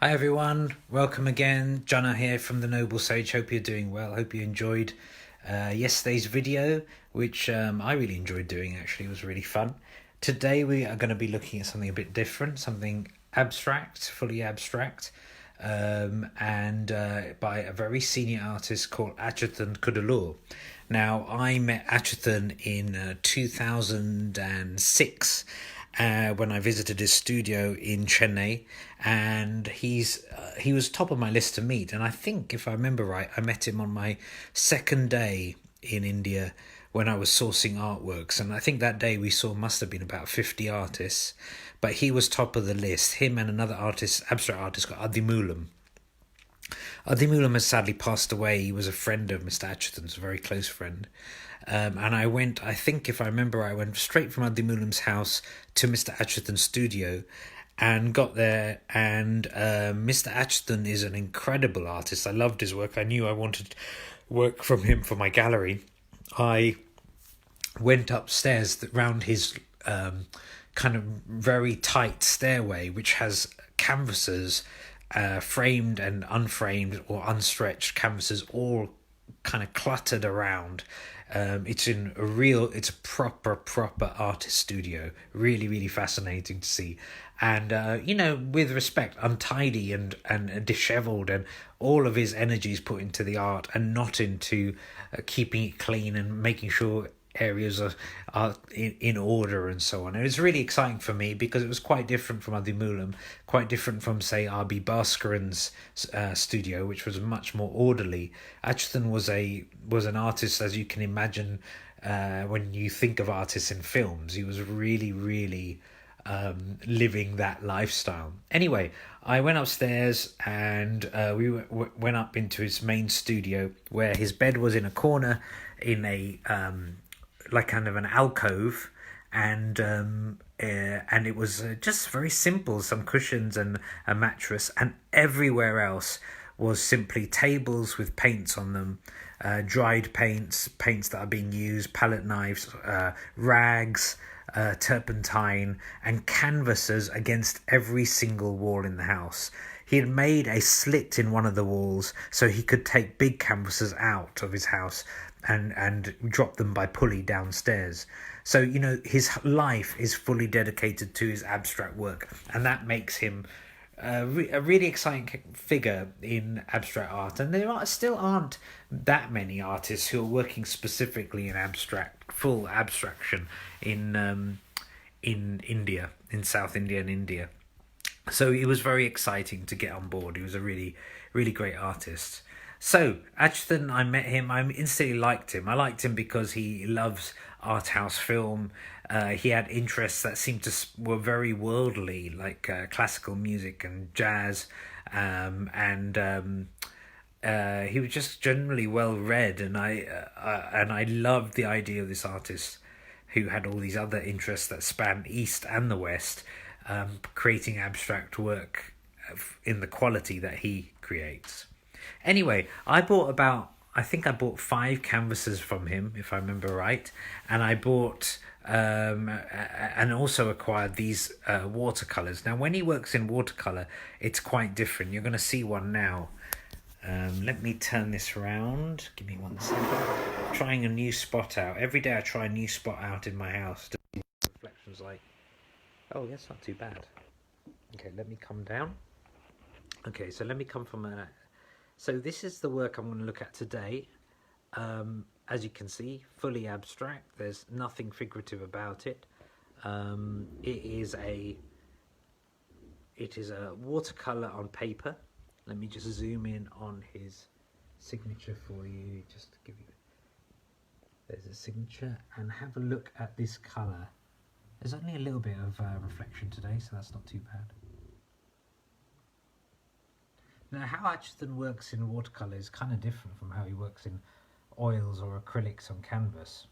Hi everyone, welcome again. Jana here from the Noble Sage. Hope you're doing well. Hope you enjoyed yesterday's video, which I really enjoyed doing actually. It was really fun. Today we are going to be looking at something a bit different, something abstract, fully abstract, and by a very senior artist called Achuthan Kudallur. Now, I met Achuthan in 2006 when I visited his studio in Chennai, and he was top of my list to meet. And I think, if I remember right, I met him on my second day in India when I was sourcing artworks, and I think that day we saw must have been about 50 artists, but he was top of the list. Him and another artist, abstract artist called Adimulam. Adimulam has sadly passed away. He was a friend of Mr. Achuthan's, a very close friend. And I went, I think if I remember, I went straight from Adimulam's house to Mr. Achuthan's studio and got there. And Mr. Achuthan is an incredible artist. I loved his work. I knew I wanted work from him for my gallery. I went upstairs round his kind of very tight stairway, which has canvases, framed and unframed or unstretched canvases, all kind of cluttered around. It's a proper artist studio. Really, really fascinating to see. And, with respect, untidy and dishevelled, and all of his energies put into the art and not into keeping it clean and making sure areas are in order and so on. And it was really exciting for me because it was quite different from Adimulam, quite different from, say, R.B. Bhaskaran's studio, which was much more orderly. Achuthan was an artist, as you can imagine, when you think of artists in films. He was really, really living that lifestyle. Anyway, I went upstairs and we went up into his main studio, where his bed was in a corner in a like kind of an alcove, and it was just very simple, some cushions and a mattress, and everywhere else was simply tables with paints on them, dried paints that are being used, palette knives, rags, turpentine, and canvases against every single wall in the house. He had made a slit in one of the walls so he could take big canvases out of his house and drop them by pulley downstairs. So, his life is fully dedicated to his abstract work, and that makes him a really exciting figure in abstract art. And still aren't that many artists who are working specifically in full abstraction in India, in South India and India. So it was very exciting to get on board. He was a really, really great artist. So, Achuthan, I met him. I instantly liked him. I liked him because he loves art house film. He had interests that were very worldly, like classical music and jazz, and he was just generally well read. And I loved the idea of this artist who had all these other interests that span East and the West, creating abstract work in the quality that he creates. Anyway, I bought 5 canvases from him, if I remember right, and I bought and also acquired these watercolors. Now, when he works in watercolor, it's quite different. You're going to see one now. Let me turn this around. Give me 1 second. I'm trying a new spot out. Every day I try a new spot out in my house to see what reflections like. Oh, that's not too bad. Okay, let me come down. Okay, so let me come from a... So this is the work I'm going to look at today. As you can see, fully abstract. There's nothing figurative about it. It is a watercolor on paper. Let me just zoom in on his signature for you, just to give you... There's a signature, and have a look at this color. There's only a little bit of reflection today, so that's not too bad. Now, how Achuthan works in watercolour is kind of different from how he works in oils or acrylics on canvas.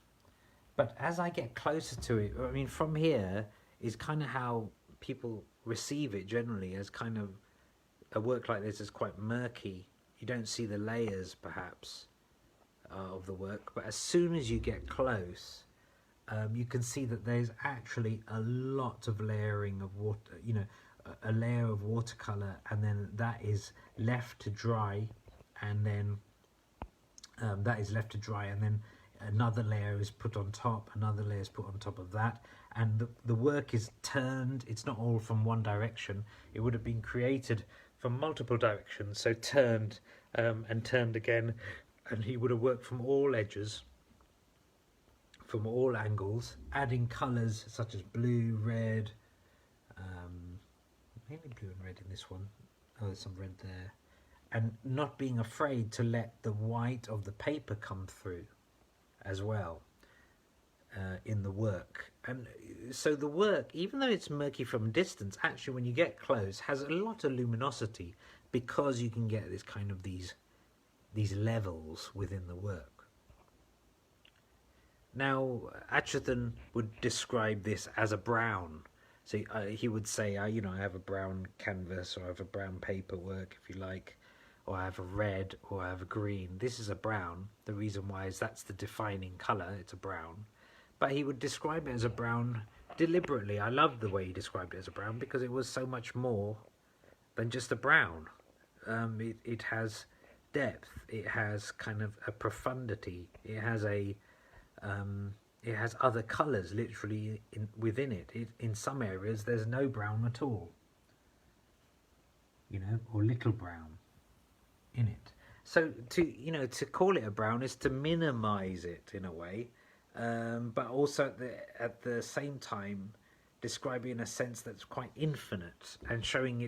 But as I get closer to it, I mean, from here is kind of how people receive it generally, as kind of a work like this is quite murky. You don't see the layers, perhaps, of the work. But as soon as you get close, you can see that there's actually a lot of layering of water, a layer of watercolor, and then that is left to dry, and then another layer is put on top, another layer is put on top of that, and the work is turned. It's not all from one direction. It would have been created from multiple directions, so turned and turned again, and he would have worked from all edges, from all angles, adding colours such as blue, red, mainly blue and red in this one. Oh, there's some red there. And not being afraid to let the white of the paper come through as well in the work. And so the work, even though it's murky from a distance, actually when you get close has a lot of luminosity, because you can get this kind of these levels within the work. Now Achuthan would describe this as a brown. So he would say, I have a brown canvas, or I have a brown paper work, if you like, or I have a red, or I have a green. This is a brown. The reason why is that's the defining colour. It's a brown. But he would describe it as a brown deliberately. I love the way he described it as a brown, because it was so much more than just a brown. It has depth. It has kind of a profundity. It has it has other colours literally within it. In some areas there's no brown at all, or little brown in it. So to call it a brown is to minimise it in a way, but also at the same time describing a sense that's quite infinite and showing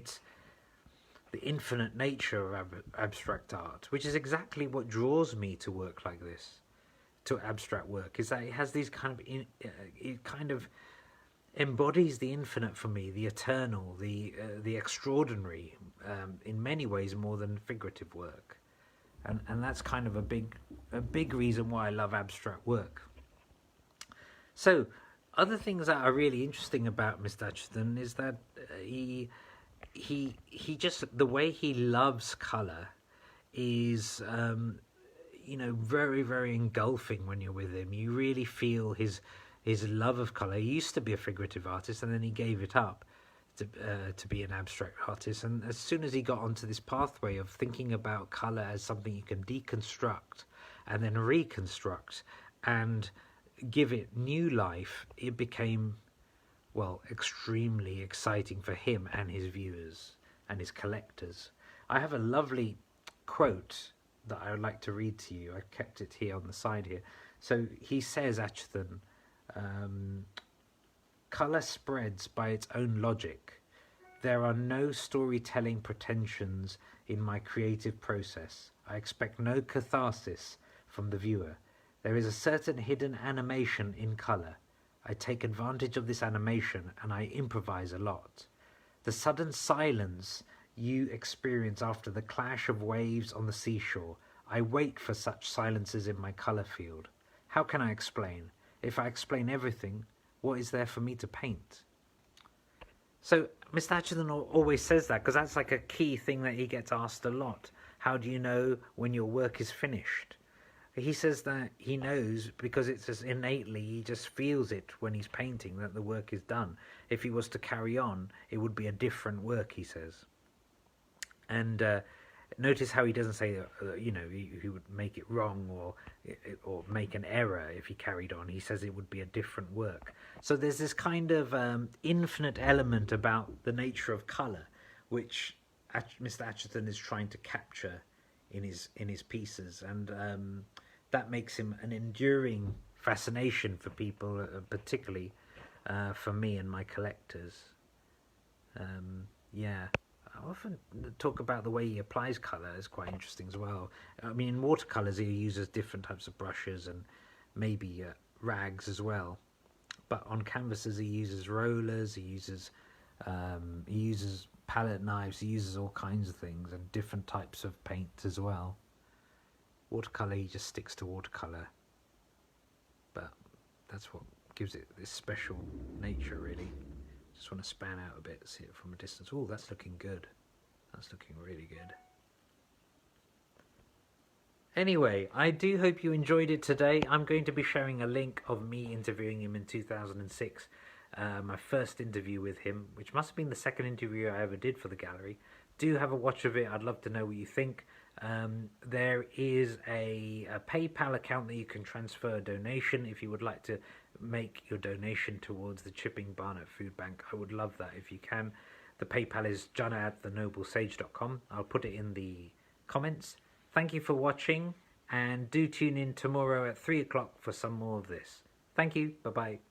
the infinite nature of abstract art, which is exactly what draws me to work like this, to abstract work, is that it has these it kind of embodies the infinite for me, the eternal, the extraordinary, in many ways more than figurative work, and that's kind of a big reason why I love abstract work. So other things that are really interesting about Mr. Achuthan is that he just, the way he loves colour is very, very engulfing when you're with him. You really feel his love of colour. He used to be a figurative artist, and then he gave it up to be an abstract artist. And as soon as he got onto this pathway of thinking about colour as something you can deconstruct and then reconstruct and give it new life, it became, well, extremely exciting for him and his viewers and his collectors. I have a lovely quote that I would like to read to you. I kept it here on the side here. So he says, Achuthan, colour spreads by its own logic. There are no storytelling pretensions in my creative process. I expect no catharsis from the viewer. There is a certain hidden animation in colour. I take advantage of this animation and I improvise a lot. The sudden silence you experience after the clash of waves on the seashore, I wait for such silences in my colour field. How can I explain? If I explain everything, what is there for me to paint? So Mr. Achuthan always says that, because that's like a key thing that he gets asked a lot. How do you know when your work is finished? He says that he knows because it's just innately, he just feels it when he's painting that the work is done. If he was to carry on, it would be a different work, he says. And notice how he doesn't say, he would make it wrong or make an error if he carried on. He says it would be a different work. So there's this kind of infinite element about the nature of colour, which Mr. Achuthan is trying to capture in his pieces, and that makes him an enduring fascination for people, particularly for me and my collectors. I often talk about the way he applies colour. It's quite interesting as well. I mean, in watercolours he uses different types of brushes and maybe rags as well, but on canvases he uses rollers, he uses palette knives, he uses all kinds of things and different types of paint as well. Watercolour, he just sticks to watercolour, but that's what gives it this special nature, really. Just want to span out a bit, see it from a distance. Oh, that's looking good. That's looking really good. Anyway, I do hope you enjoyed it today. I'm going to be sharing a link of me interviewing him in 2006 my first interview with him, which must have been the second interview I ever did for the gallery. Do have a watch of it. I'd love to know what you think. There is a PayPal account that you can transfer a donation if you would like to make your donation towards the Chipping Barnet Food Bank. I would love that if you can. The PayPal is jana@thenoblesage.com. I'll put it in the comments. Thank you for watching, and do tune in tomorrow at 3 o'clock for some more of this. Thank you. Bye-bye.